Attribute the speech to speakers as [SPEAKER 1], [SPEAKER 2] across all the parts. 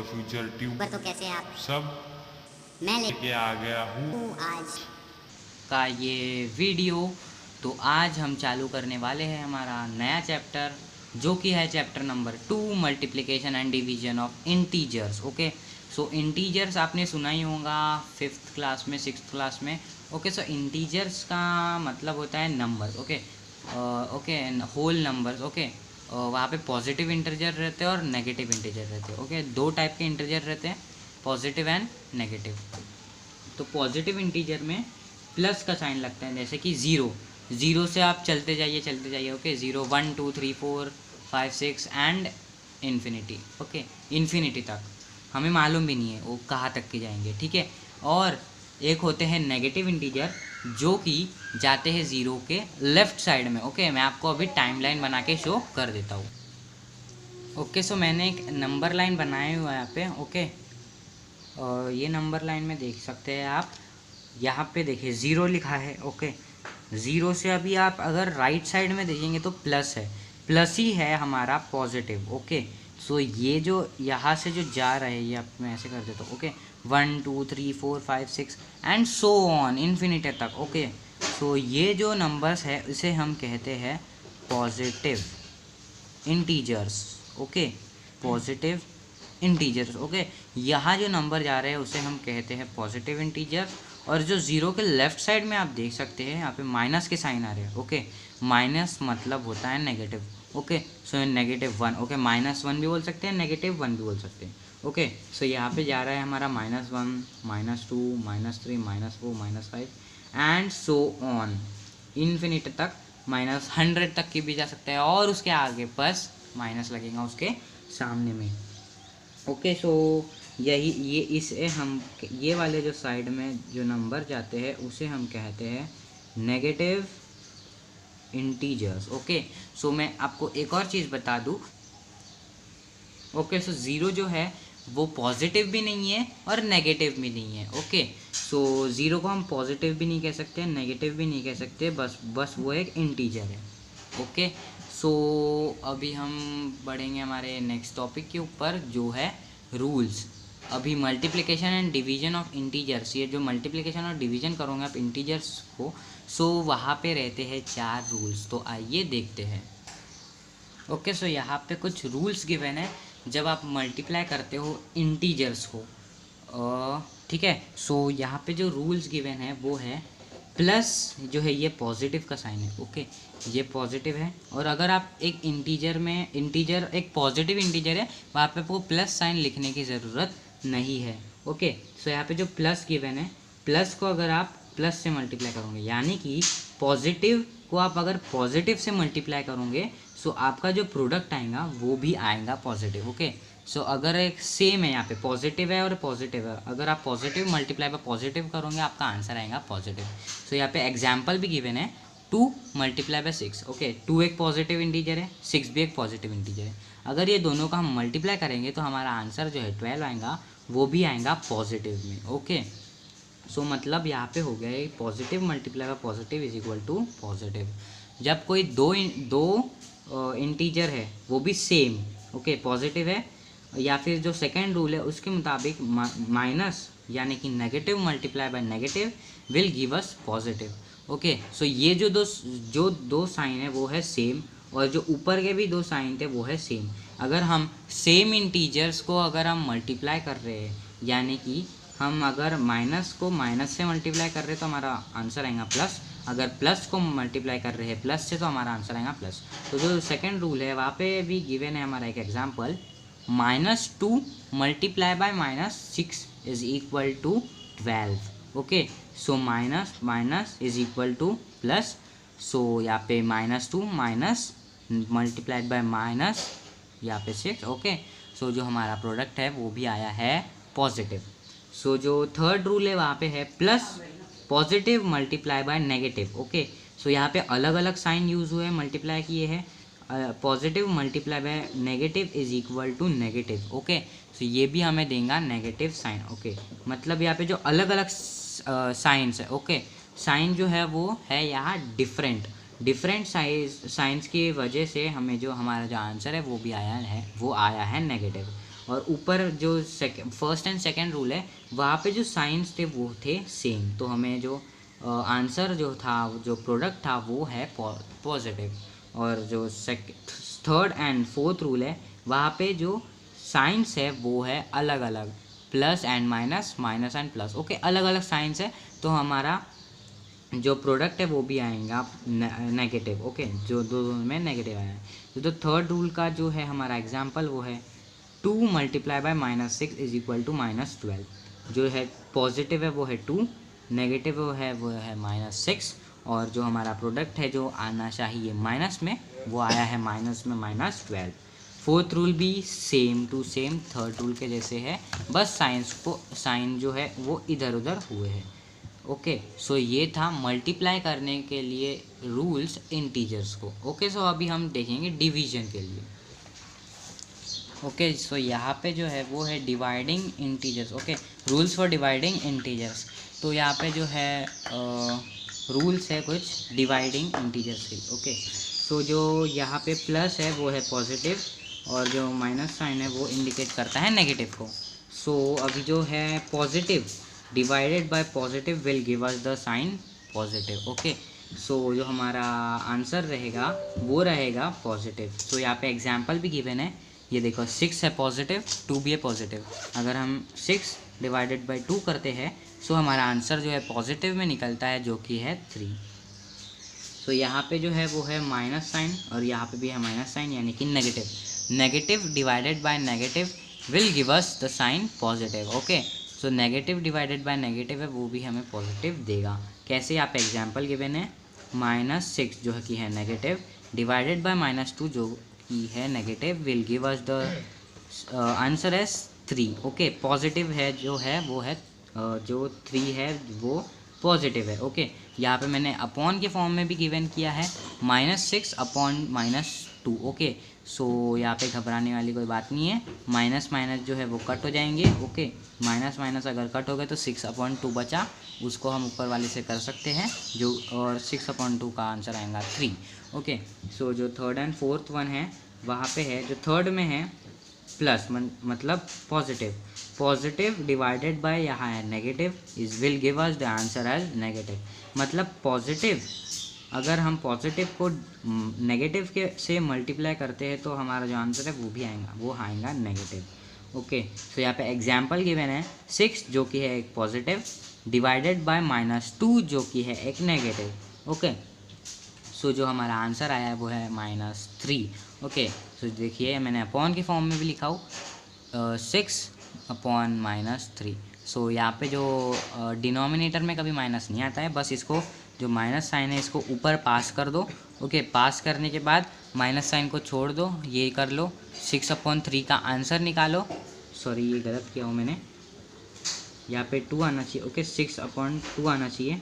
[SPEAKER 1] Future tube
[SPEAKER 2] तो कैसे आप
[SPEAKER 1] सब
[SPEAKER 2] मैं
[SPEAKER 1] लेके आ गया हूँ
[SPEAKER 2] आज
[SPEAKER 3] का ये वीडियो। तो आज हम चालू करने वाले हैं हमारा नया चैप्टर, जो कि है chapter number 2, multiplication and division of integers. Okay, so integers आपने सुना ही होगा 5th क्लास में, 6th क्लास में। ओके, सो इंटीजर्स का मतलब होता है number. Okay okay, whole numbers. Okay, वहाँ पे पॉजिटिव इंटीजर रहते हैं और नेगेटिव इंटीजर रहते हैं। ओके, दो टाइप के इंटीजर रहते हैं, पॉजिटिव एंड नेगेटिव। तो पॉजिटिव इंटीजर में प्लस का साइन लगता है, जैसे कि ज़ीरो से आप चलते जाइए। Okay, 0 1 2 3 4 5 6 and infinity. Okay, infinity तक हमें मालूम भी नहीं है वो कहाँ तक के जाएंगे। ठीक है, और एक होते हैं नेगेटिव इंटीजर जो कि जाते हैं ज़ीरो के लेफ़्ट साइड में। ओके, मैं आपको अभी टाइमलाइन बना के शो कर देता हूँ। ओके, सो मैंने एक नंबर लाइन बनाया हुआ है यहाँ पे। ओके, और ये नंबर लाइन में देख सकते हैं आप, यहाँ पे देखिए 0 लिखा है। ओके, 0 से अभी आप अगर राइट साइड में देखेंगे तो प्लस है, प्लस ही है हमारा पॉजिटिव। ओके, सो ये जो यहाँ से जो जा रहे हैं, ये आप मैं ऐसे कर देता हूँ। Okay, 1 2 3 4 5 6 and so on infinity तक। ओके, सो ये जो नंबर्स है इसे हम कहते हैं positive integers. Okay, positive integers. Okay, यहाँ जो नंबर जा रहे हैं उसे हम कहते हैं पॉजिटिव इंटीजर। और जो ज़ीरो के लेफ़्ट साइड में आप देख सकते हैं, यहाँ पे माइनस के साइन आ रहे हैं। ओके, माइनस मतलब होता है नेगेटिव। ओके, सो -1। ओके, -1 भी बोल सकते हैं, -1 भी बोल सकते हैं। ओके, सो यहाँ पे जा रहा है हमारा -1 -2 -3 -4 -5 एंड सो ऑन इन्फिनिटी तक, -100 तक की भी जा सकता है, और उसके आगे बस माइनस लगेगा उसके सामने में। ओके, सो यही ये इसे हम ये वाले जो साइड में जो नंबर जाते हैं उसे हम कहते हैं नेगेटिव इंटीजर्स। ओके, सो मैं आपको एक और चीज़ बता दूँ। ओके, सो ज़ीरो जो है वो पॉजिटिव भी नहीं है और नेगेटिव भी नहीं है। ओके, सो ज़ीरो को हम पॉजिटिव भी नहीं कह सकते, नेगेटिव भी नहीं कह सकते, बस वो एक इंटीजर है। ओके, सो अभी हम बढ़ेंगे हमारे नेक्स्ट टॉपिक के ऊपर, जो है रूल्स। अभी multiplication and division of integers, ये जो मल्टीप्लिकेशन और डिवीजन करोगे आप इंटीजर्स को, सो वहाँ पे रहते हैं 4 रूल्स। तो आइए देखते हैं। ओके, सो यहाँ पे कुछ रूल्स गिवन है जब आप मल्टीप्लाई करते हो इंटीजर्स को। ठीक है, सो यहाँ पे जो रूल्स गिवन है वो है प्लस जो है ये पॉजिटिव का साइन है। ओके, ये पॉजिटिव है, और अगर आप एक इंटीजर एक पॉजिटिव इंटीजर है, वहाँ पे आपको प्लस साइन लिखने की ज़रूरत नहीं है। ओके, सो यहाँ पे जो प्लस गिवन है, प्लस को अगर आप प्लस से मल्टीप्लाई करोगे, यानी कि पॉजिटिव को आप अगर पॉजिटिव से मल्टीप्लाई करोगे, सो आपका जो प्रोडक्ट आएगा वो भी आएगा पॉजिटिव। ओके, सो अगर एक सेम है, यहाँ पे पॉजिटिव है और पॉजिटिव है, अगर आप पॉजिटिव मल्टीप्लाई बाय पॉजिटिव करोगे आपका आंसर आएगा पॉजिटिव। सो यहाँ पे एग्जाम्पल भी गिवन है, 2 मल्टीप्लाई बाय 6। ओके, 2 एक पॉजिटिव इंटीजर है, 6 भी एक पॉजिटिव इंटीजर है। अगर ये दोनों का हम मल्टीप्लाई करेंगे तो हमारा आंसर जो है 12 आएगा, वो भी आएगा पॉजिटिव में। ओके, सो मतलब यहाँ पे हो गया positive multiply by positive is equal to positive. जब कोई दो इंटीजर है वो भी सेम, ओके, पॉजिटिव है, या फिर जो सेकेंड रूल है उसके मुताबिक माइनस यानी कि negative multiply by negative will give us positive. Okay, so ये जो दो साइन है वो है सेम, और जो ऊपर के भी 2 साइन थे वो है सेम। अगर हम सेम इंटीजर्स को अगर हम मल्टीप्लाई कर रहे हैं, यानी कि हम अगर माइनस को माइनस से मल्टीप्लाई कर रहे हैं तो हमारा आंसर आएगा प्लस, अगर प्लस को मल्टीप्लाई कर रहे हैं प्लस से तो हमारा आंसर आएगा प्लस। तो जो सेकंड रूल है वहाँ पे भी गिवन है हमारा एक example, -2 multiply by -6 is equal to 12। Okay, so minus minus is equal to plus, so यहाँ पे -2 माइनस मल्टीप्लाइड बाय माइनस यहाँ पे 6। ओके, सो जो हमारा प्रोडक्ट है वो भी आया है पॉजिटिव। सो जो थर्ड रूल है वहाँ पे है plus positive multiply by negative. Okay, so यहाँ पे अलग अलग साइन यूज़ हुए, मल्टीप्लाई किए हैं। Positive multiply by negative is equal to negative. Okay, so ये भी हमें देगा नेगेटिव साइन। ओके, मतलब यहाँ पे जो अलग अलग साइंस है, ओके, साइन जो है वो है यहाँ डिफरेंट साइंस की वजह से हमें जो हमारा जो आंसर है वो भी आया है नेगेटिव। और ऊपर जो फर्स्ट एंड सेकंड रूल है वहाँ पे जो साइंस थे वो थे सेम, तो हमें जो आंसर जो था, जो प्रोडक्ट था वो है पॉजिटिव। और जो थर्ड एंड फोर्थ रूल है वहाँ पे जो साइंस है वो है अलग अलग, plus and minus, minus and plus. Okay, अलग अलग साइंस है तो हमारा जो प्रोडक्ट है वो भी आएगा नेगेटिव। ओके, जो दो में नेगेटिव आया है। तो थर्ड रूल का जो है हमारा एग्जांपल वो है 2 multiply by -6 is equal to -12। जो है पॉजिटिव है वो है 2, नेगेटिव वो है -6, और जो हमारा प्रोडक्ट है जो आना चाहिए माइनस में वो आया है माइनस में -12। फोर्थ रूल भी same to same third rule के जैसे है, बस साइन जो है वो इधर उधर हुए हैं। ओके, सो ये था मल्टीप्लाई करने के लिए रूल्स इंटीजर्स को। ओके, सो अभी हम देखेंगे डिवीजन के लिए। ओके, सो यहाँ पे जो है वो है dividing integers. Okay, rules for dividing integers. तो यहाँ पे जो है रूल्स है कुछ डिवाइडिंग इंटीजर्स के। ओके, सो जो यहाँ पे प्लस है वो है पॉजिटिव, और जो माइनस साइन है वो इंडिकेट करता है नेगेटिव को। सो अभी जो है positive divided by positive will give us the sign positive. Okay, so जो हमारा आंसर रहेगा वो रहेगा पॉजिटिव। सो यहाँ पे एग्जांपल भी गिवन है, ये देखो 6 है पॉजिटिव, 2 भी है पॉजिटिव। अगर हम 6 डिवाइडेड बाय 2 करते हैं सो हमारा आंसर जो है पॉजिटिव में निकलता है, जो कि है 3। सो यहाँ पे जो है वो है माइनस साइन, और यहाँ पे भी है माइनस साइन, यानी कि negative. Negative divided by negative will give us the sign positive. Okay, so negative divided by negative है वो भी हमें पॉजिटिव देगा। कैसे, यहाँ पे एग्जांपल गिवन है -6 जो है कि है नेगेटिव, डिवाइडेड बाय -2 जो कि है negative, will give us the answer as 3। Okay, positive है जो है वो है जो 3 है वो पॉजिटिव है। ओके, यहाँ पे मैंने अपॉन के फॉर्म में भी गिवन किया है -6 अपॉन -2। ओके, सो यहाँ पे घबराने वाली कोई बात नहीं है, माइनस माइनस जो है वो कट हो जाएंगे। ओके, माइनस माइनस अगर कट हो गए तो 6/2 बचा, उसको हम ऊपर वाले से कर सकते हैं जो, और 6/2 का आंसर आएगा 3। ओके, सो जो थर्ड एंड फोर्थ वन है वहाँ पे है, जो थर्ड में है प्लस मतलब पॉजिटिव डिवाइडेड बाय यहाँ है negative is will give us the answer as negative. मतलब पॉजिटिव, अगर हम पॉजिटिव को नेगेटिव के से मल्टीप्लाई करते हैं तो हमारा जो आंसर है वो भी आएगा, वो आएगा नेगेटिव। ओके, तो यहाँ पे एग्जांपल गिवन है 6 जो कि है एक पॉजिटिव, डिवाइडेड बाय -2 जो कि है एक नेगेटिव। ओके, सो जो हमारा आंसर आया है वो है -3। ओके, सो देखिए मैंने अपॉन के फॉर्म में भी लिखा हूँ 6/-3। सो यहाँ पे जो डिनोमिनेटर में कभी माइनस नहीं आता है, बस इसको जो माइनस साइन है इसको ऊपर पास कर दो। ओके, पास करने के बाद माइनस साइन को छोड़ दो, ये कर लो, 6/3 का आंसर निकालो। सॉरी, ये गलत किया हूँ मैंने, यहाँ पे 2 आना चाहिए। ओके, 6/2 आना चाहिए।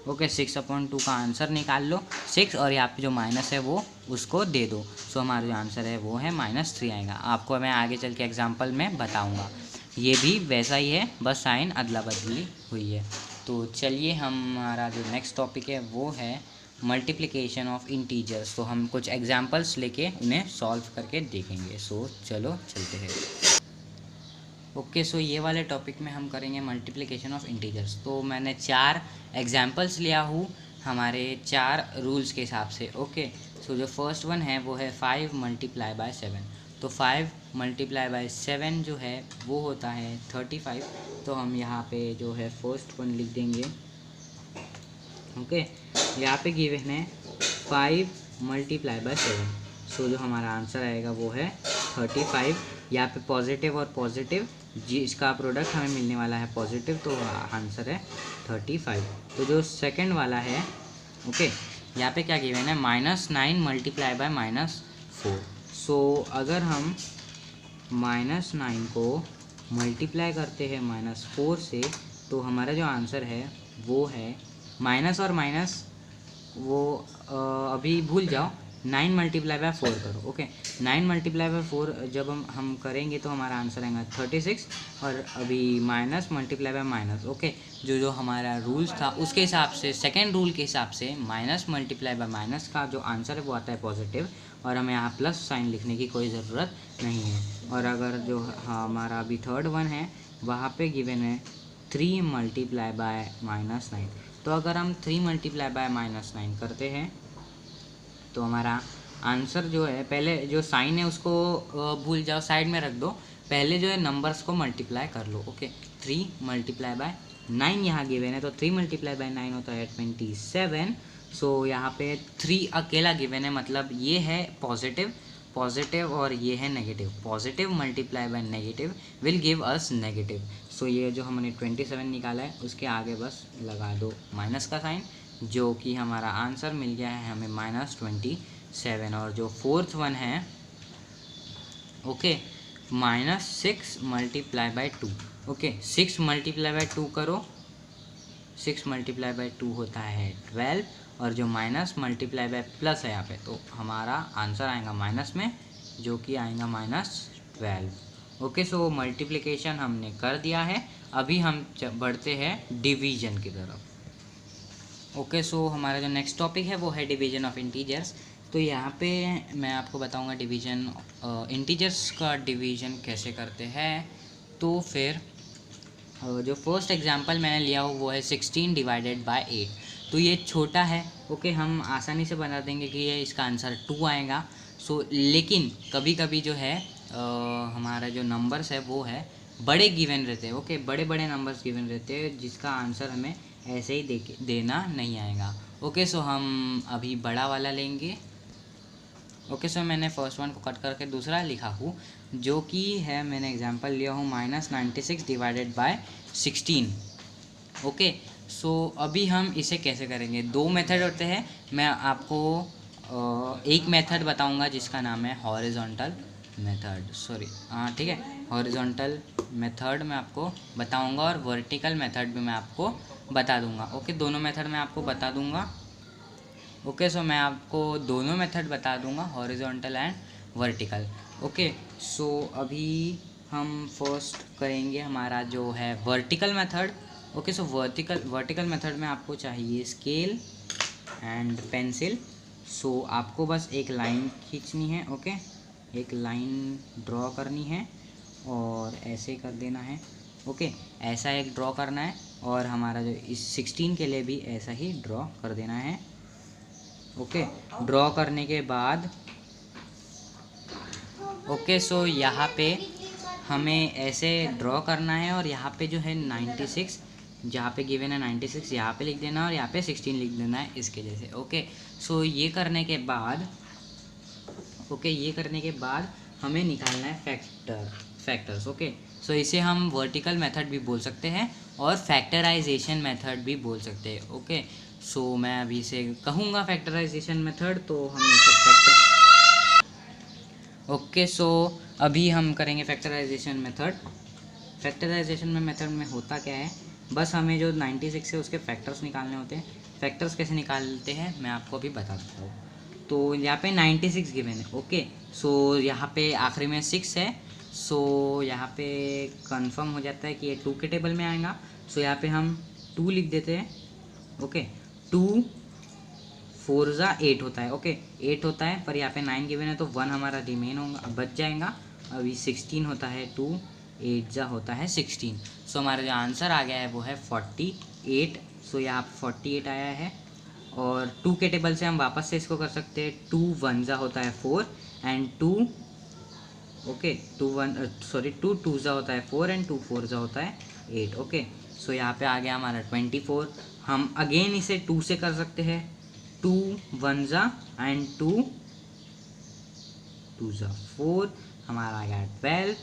[SPEAKER 3] ओके, 6/2 का आंसर निकाल लो 6, और यहाँ पे जो माइनस है वो उसको दे दो। सो हमारा जो आंसर है वो है -3 आएगा। आपको मैं आगे चल के एग्जांपल में बताऊंगा। ये भी वैसा ही है, बस साइन अदला बदली हुई है। तो चलिए, हमारा जो नेक्स्ट टॉपिक है वो है मल्टीप्लिकेशन ऑफ इंटीजर्स। तो हम कुछ एग्जांपल्स लेके उन्हें सॉल्व करके देखेंगे। सो चलो चलते हैं। ओके, सो ये वाले टॉपिक में हम करेंगे मल्टीप्लिकेशन ऑफ इंटीजर्स। तो मैंने 4 एग्जांपल्स लिया हूँ हमारे 4 रूल्स के हिसाब से। ओके, सो जो फर्स्ट वन है वो है 5 मल्टीप्लाई बाय 7। तो 5 मल्टीप्लाई बाय 7 जो है वो होता है 35। तो हम यहाँ पे जो है फर्स्ट वन लिख देंगे। ओके, यहाँ पे गिवन है 5 मल्टीप्लाई बाय 7। सो जो हमारा आंसर आएगा वो है 35। यहाँ पे पॉजिटिव और पॉजिटिव जी इसका प्रोडक्ट हमें मिलने वाला है पॉजिटिव, तो आंसर है 35। तो जो सेकंड वाला है, ओके, यहाँ पे क्या गिवन है -9 मल्टीप्लाई बाय -4। सो अगर हम -9 को मल्टीप्लाई करते हैं -4 से तो हमारा जो आंसर है वो है, माइनस और माइनस वो अभी भूल जाओ, 9 मल्टीप्लाई बाय 4 करो। ओके, 9 मल्टीप्लाई बाय 4 जब हम करेंगे तो हमारा आंसर आएगा 36, और अभी minus multiply by minus. Okay, जो हमारा रूल्स था उसके हिसाब से, सेकेंड रूल के हिसाब से माइनस मल्टीप्लाई बाय माइनस का जो आंसर है वो आता है पॉजिटिव, और हमें यहाँ प्लस साइन लिखने की कोई ज़रूरत नहीं है। और अगर जो हमारा अभी थर्ड वन है वहाँ पे गिवन है 3 मल्टीप्लाई बाय -9। तो अगर हम 3 मल्टीप्लाई बाय -9 करते हैं तो हमारा आंसर जो है, पहले जो साइन है उसको भूल जाओ, साइड में रख दो, पहले जो है नंबर्स को मल्टीप्लाई कर लो। ओके, 3 मल्टीप्लाई बाय 9 यहाँ गिवन है, तो 3 मल्टीप्लाई बाय 9 होता है 27। सो यहाँ पे 3 अकेला गिवन है, मतलब ये है पॉजिटिव और ये है negative. Positive multiply by negative will give us negative. So ये जो हमने 27 निकाला है उसके आगे बस लगा दो माइनस का साइन, जो कि हमारा आंसर मिल गया है हमें -27। और जो फोर्थ वन है okay, -6 multiply by 2। Okay, 6 multiply by 2 करो, 6 मल्टीप्लाई बाय 2 होता है 12, और जो माइनस मल्टीप्लाई बाय प्लस है यहाँ पे, तो हमारा आंसर आएगा माइनस में, जो कि आएगा -12। ओके, सो मल्टीप्लिकेशन हमने कर दिया है। अभी हम बढ़ते हैं डिवीजन की तरफ। ओके, सो हमारा जो नेक्स्ट टॉपिक है वो है डिवीजन ऑफ इंटीजर्स। तो यहाँ पे मैं आपको बताऊँगा डिवीजन, इंटीजर्स का डिवीजन कैसे करते हैं। तो फिर जो फर्स्ट एग्जांपल मैंने लिया हो वो है 16 डिवाइडेड बाय 8। तो ये छोटा है, ओके, हम आसानी से बता देंगे कि ये इसका आंसर 2 आएगा। सो लेकिन कभी कभी जो है हमारा जो नंबर्स है वो है बड़े गिवन रहते हैं। ओके, बड़े बड़े नंबर्स गिवन रहते हैं जिसका आंसर हमें ऐसे ही देना नहीं आएगा। ओके, सो हम अभी बड़ा वाला लेंगे। ओके, सो मैंने फर्स्ट वन को कट करके दूसरा लिखा हूँ, जो कि है, मैंने एग्जांपल लिया हूँ -96 डिवाइडेड बाय 16। ओके, सो अभी हम इसे कैसे करेंगे, 2 मेथड होते हैं। मैं आपको एक मेथड बताऊंगा जिसका नाम है हॉरिजॉन्टल मेथड, सॉरी, हाँ ठीक है, हॉरिजॉन्टल मेथड मैं आपको बताऊंगा, और वर्टिकल मेथड भी मैं आपको बता दूंगा। ओके, दोनों मेथड मैं आपको बता दूंगा। ओके, सो मैं आपको दोनों मेथड बता दूंगा, हॉरिजॉन्टल एंड वर्टिकल। ओके, सो अभी हम फर्स्ट करेंगे हमारा जो है वर्टिकल मेथड। ओके, सो वर्टिकल मेथड में आपको चाहिए स्केल एंड पेंसिल। सो आपको बस एक लाइन खींचनी है। ओके, एक लाइन ड्रॉ करनी है और ऐसे कर देना है। ओके, ऐसा एक ड्रॉ करना है, और हमारा जो इस 16 के लिए भी ऐसा ही ड्रॉ कर देना है। ओके, ड्रॉ करने के बाद ओके, सो यहाँ पे हमें ऐसे ड्रॉ करना है, और यहाँ पे जो है 96, जहाँ पे गिवन है 96 यहाँ पे लिख देना, और यहाँ पे 16 लिख देना है इसके जैसे। ओके, सो ये करने के बाद हमें निकालना है फैक्टर्स। ओके, सो इसे हम वर्टिकल मेथड भी बोल सकते हैं और फैक्टराइजेशन मेथड भी बोल सकते हैं। ओके, सो मैं अभी इसे कहूँगा फैक्टराइजेशन मेथड, तो हम इसे ओके, सो अभी हम करेंगे फैक्टराइजेशन मेथड। फैक्टराइजेशन मेथड में होता क्या है, बस हमें जो 96 है उसके फैक्टर्स निकालने होते हैं। फैक्टर्स कैसे निकालते हैं मैं आपको अभी बता देता हूँ। तो यहाँ पे 96 गिवन है। ओके, सो यहाँ पे आखिरी में 6 है, सो यहाँ पे कंफर्म हो जाता है कि ये 2 के टेबल में आएगा। सो यहाँ पे हम 2 लिख देते हैं। ओके, 2 4 ज़ा 8 होता है। ओके, 8 होता है, पर यहाँ पे 9 गिवन है तो 1 हमारा रिमेन होगा, बच जाएगा। अभी 16 होता है, 2 8 ज़ा होता है 16। सो हमारा जो आंसर आ गया है वो है 48। सो यहाँ 48 आया है, और 2 के टेबल से हम वापस से इसको कर सकते हैं। 2 1 ज़ा होता है 4 एंड 2 ओके 2 2 ज़ा होता है 4 एंड 2 4 ज़ा होता है 8। ओके, सो यहाँ पे आ गया हमारा 24। हम अगेन इसे 2 से कर सकते हैं। 2 1 ज़ा एंड 2 2 ज़ा 4, हमारा आ गया 12।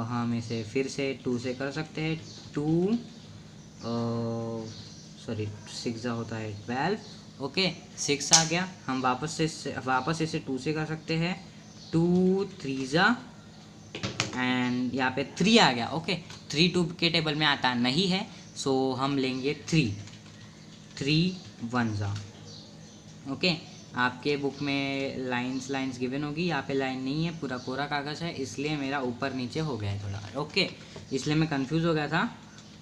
[SPEAKER 3] हम इसे फिर से 2 से कर सकते हैं। 6 ज़ा होता है 12। ओके, 6 आ गया, हम वापस इसे 2 से कर सकते हैं। 2 3 ज़ा एंड यहाँ पे 3 आ गया। ओके, 3 2 के टेबल में आता नहीं है, सो हम लेंगे 3 1 ज़ा। ओके, आपके बुक में लाइंस गिवन होगी, यहाँ पे लाइन नहीं है, पूरा कोरा कागज़ है, इसलिए मेरा ऊपर नीचे हो गया है थोड़ा। ओके, इसलिए मैं कंफ्यूज हो गया था।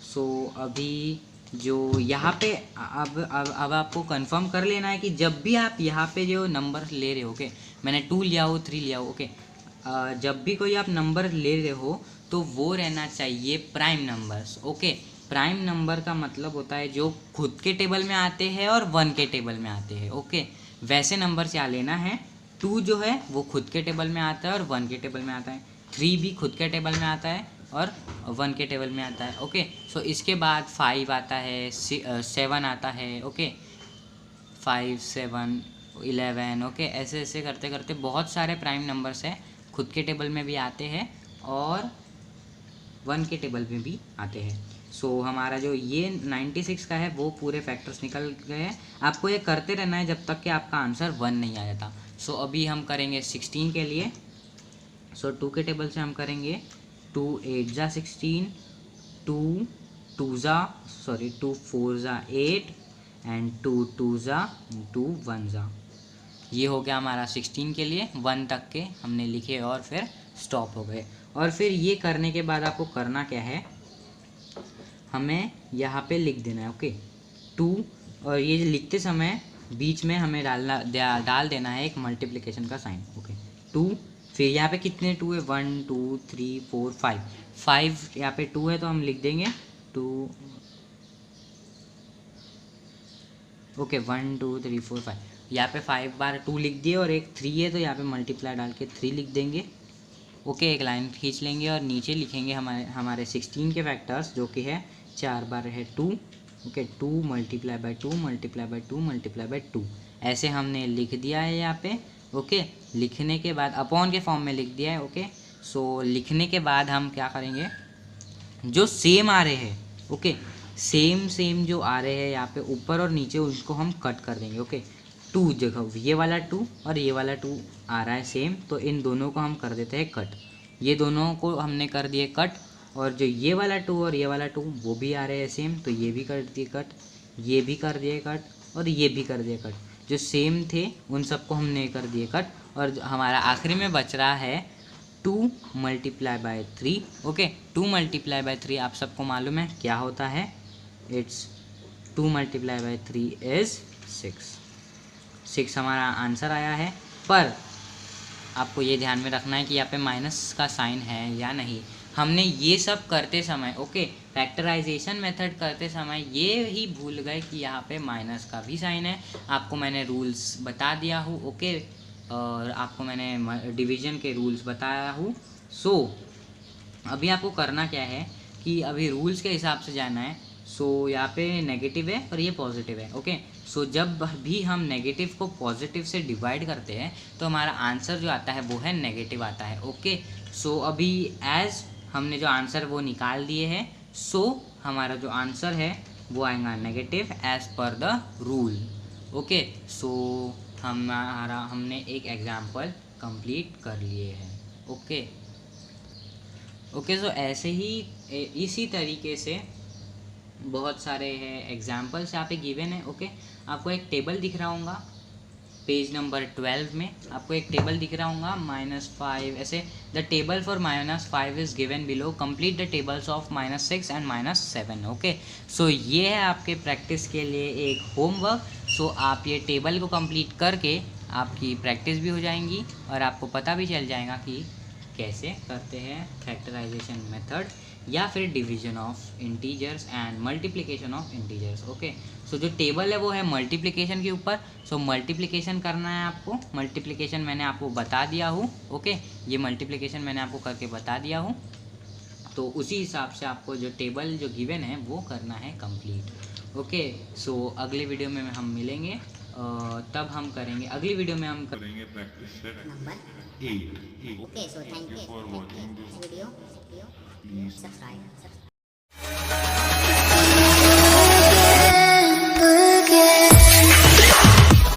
[SPEAKER 3] सो अभी जो यहाँ पे अब आपको कंफर्म कर लेना है कि जब भी आप यहाँ पे जो नंबर ले रहे हो, ओके, मैंने 2 लिया हो 3 लिया हो, ओके, जब भी कोई आप नंबर ले रहे हो तो वो रहना चाहिए prime numbers. Okay, prime number का मतलब होता है जो खुद के टेबल में आते हैं और 1 के टेबल में आते हैं। ओके, वैसे नंबर क्या लेना है, 2 जो है वो खुद के टेबल में आता है और 1 के टेबल में आता है, 3 भी खुद के टेबल में आता है और 1 के टेबल में आता है। ओके, सो इसके बाद 5 आता है, 7 आता है। ओके, 5, 7, 11। ओके, ऐसे ऐसे करते करते बहुत सारे प्राइम नंबर्स हैं, खुद के टेबल में भी आते हैं और 1 के टेबल में भी आते हैं। सो हमारा जो ये 96 का है वो पूरे फैक्टर्स निकल गए हैं। आपको ये करते रहना है जब तक कि आपका आंसर 1 नहीं आ जाता। सो अभी हम करेंगे 16 के लिए। सो 2 के टेबल से हम करेंगे 2 8 जा 16, 2 4 जा 8 एंड 2 2 जा 2 1 जा। ये हो गया हमारा 16 के लिए। 1 तक के हमने लिखे और फिर स्टॉप हो गए। और फिर ये करने के बाद आपको करना क्या है, हमें यहाँ पे लिख देना है। ओके, 2, और ये लिखते समय बीच में हमें डाल देना है एक मल्टीप्लिकेशन का साइन। ओके, 2, फिर यहाँ पे कितने 2 है, 1 2 3 4 5, 5 यहाँ पे 2 है तो हम लिख देंगे 2। ओके, 1 2 3 4 5, यहाँ पे 5 बार 2 लिख दिए और एक 3 है तो यहाँ पे मल्टीप्लाई डाल के 3 लिख देंगे। ओके, एक लाइन खींच लेंगे और नीचे लिखेंगे हमारे 16 के फैक्टर्स, जो कि है 4 बार है 2। Okay, 2 multiply bye 2 multiply bye 2 multiply bye 2, ऐसे हमने लिख दिया है यहाँ पे। ओके, लिखने के बाद अपॉन के फॉर्म में लिख दिया है। ओके, सो लिखने के बाद हम क्या करेंगे, जो सेम आ रहे हैं, ओके, सेम जो आ रहे हैं यहाँ पे ऊपर और नीचे, उसको हम कट कर देंगे। ओके, 2 जगह ये वाला 2 और ये वाला 2 आ रहा है सेम, तो इन दोनों को हम कर देते हैं कट। ये दोनों को हमने कर दिए कट, और जो ये वाला 2 और ये वाला 2 वो भी आ रहे हैं सेम, तो ये भी कर दिए कट, ये भी कर दिए कट और ये भी कर दिए कट। जो सेम थे उन सबको हमने कर दिए कट, और हमारा आखिरी में बच रहा है 2 multiply bye 3। Okay, 2 multiply bye 3 आप सबको मालूम है क्या होता है, इट्स 2 मल्टीप्लाई बाय 3 इज़ 6 हमारा आंसर आया है। पर आपको ये ध्यान में रखना है कि यहाँ पे माइनस का साइन है या नहीं। हमने ये सब करते समय, ओके, फैक्टराइजेशन मेथड करते समय ये ही भूल गए कि यहाँ पे माइनस का भी साइन है। आपको मैंने रूल्स बता दिया हूँ। ओके, और आपको मैंने डिवीजन के रूल्स बताया हूँ। सो अभी आपको करना क्या है कि अभी रूल्स के हिसाब से जाना है। सो यहाँ पे नेगेटिव है और ये पॉजिटिव है। ओके, सो जब भी हम नेगेटिव को पॉजिटिव से डिवाइड करते हैं तो हमारा आंसर जो आता है वो है नेगेटिव आता है। ओके, सो अभी एज हमने जो आंसर वो निकाल दिए हैं, सो हमारा जो आंसर है वो आएगा negative as per the rule. Okay, so हमने एक एग्जाम्पल कंप्लीट कर लिए हैं। ओके, सो ऐसे ही इसी तरीके से बहुत सारे हैं एग्जाम्पल्स यहाँ पे गिवन है। ओके, आपको एक टेबल दिख रहा होगा पेज नंबर 12 में, आपको एक टेबल दिख रहा होगा -5 ऐसे। The table for -5 is given below, complete the tables of -6 and -7। Okay, so ये है आपके प्रैक्टिस के लिए एक होमवर्क। सो आप ये टेबल को कंप्लीट करके आपकी प्रैक्टिस भी हो जाएंगी और आपको पता भी चल जाएगा कि कैसे करते हैं फैक्टराइजेशन मेथड या फिर division of integers and multiplication of integers. Okay, so जो टेबल है वो है मल्टीप्लिकेशन के ऊपर। सो मल्टीप्लिकेशन करना है आपको, मल्टीप्लिकेशन मैंने आपको बता दिया हूँ। ओके, ये मल्टीप्लिकेशन मैंने आपको करके बता दिया हूँ, तो उसी हिसाब से आपको जो टेबल जो गिवन है वो करना है कंप्लीट। ओके, सो अगले वीडियो में हम मिलेंगे, तब हम करेंगे, अगली वीडियो में हम
[SPEAKER 1] करेंगे practice set
[SPEAKER 2] number
[SPEAKER 1] 8।
[SPEAKER 2] Okay, so thank you
[SPEAKER 1] for watching this
[SPEAKER 2] video.
[SPEAKER 1] please
[SPEAKER 2] Subscribe.